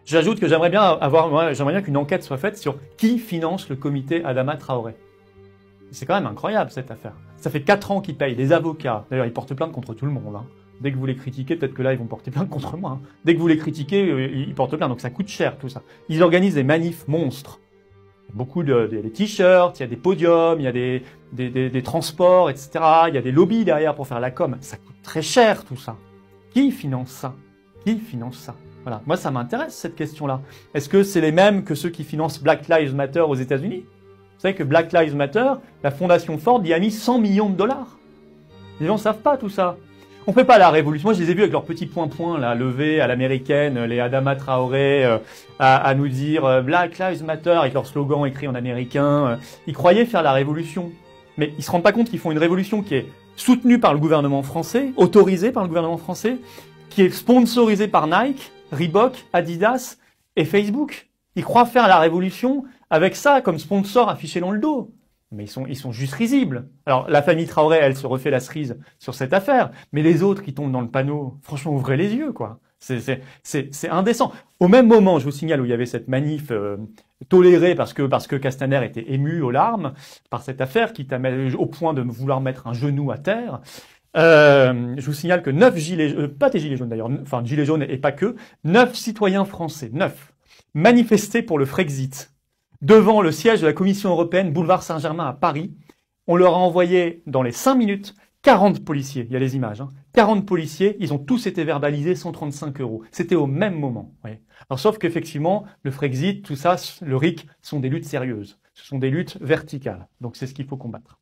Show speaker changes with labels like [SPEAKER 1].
[SPEAKER 1] J'ajoute que j'aimerais bien qu'une enquête soit faite sur qui finance le comité Adama Traoré. C'est quand même incroyable cette affaire. Ça fait 4 ans qu'ils payent, les avocats. D'ailleurs, ils portent plainte contre tout le monde. Hein. Dès que vous les critiquez, peut-être que là, ils vont porter plainte contre moi. Hein. Dès que vous les critiquez, ils portent plainte. Donc ça coûte cher tout ça. Ils organisent des manifs monstres. Beaucoup des t-shirts, il y a des podiums, il y a des transports, etc. Il y a des lobbies derrière pour faire la com. Ça coûte très cher tout ça. Qui finance ça? Qui finance ça? Voilà. Moi, ça m'intéresse cette question-là. Est-ce que c'est les mêmes que ceux qui financent Black Lives Matter aux États-Unis? Vous savez que Black Lives Matter, la fondation Ford y a mis 100 millions de dollars. Les gens ne savent pas tout ça. On fait pas la révolution. Moi, je les ai vus avec leurs petits points là, levés à l'américaine, les Adama Traoré, à nous dire Black Lives Matter avec leur slogan écrit en américain. Ils croyaient faire la révolution. Mais ils se rendent pas compte qu'ils font une révolution qui est soutenue par le gouvernement français, autorisée par le gouvernement français, qui est sponsorisée par Nike, Reebok, Adidas et Facebook. Ils croient faire la révolution avec ça comme sponsor affiché dans le dos. Mais ils sont juste risibles. Alors, la famille Traoré, elle se refait la cerise sur cette affaire. Mais les autres qui tombent dans le panneau, franchement, ouvrez les yeux, quoi. C'est indécent. Au même moment, je vous signale, où il y avait cette manif tolérée parce que Castaner était ému aux larmes par cette affaire qui t'amène au point de vouloir mettre un genou à terre. Je vous signale que 9 gilets, pas des gilets jaunes d'ailleurs, enfin gilets jaunes et pas que, 9 citoyens français, 9, manifestaient pour le Frexit devant le siège de la Commission européenne, boulevard Saint-Germain à Paris. On leur a envoyé dans les 5 minutes 40 policiers, il y a les images, hein, 40 policiers, ils ont tous été verbalisés, 135 €. C'était au même moment. Voyez. Alors sauf qu'effectivement, le Frexit, tout ça, le RIC, sont des luttes sérieuses. Ce sont des luttes verticales. Donc c'est ce qu'il faut combattre.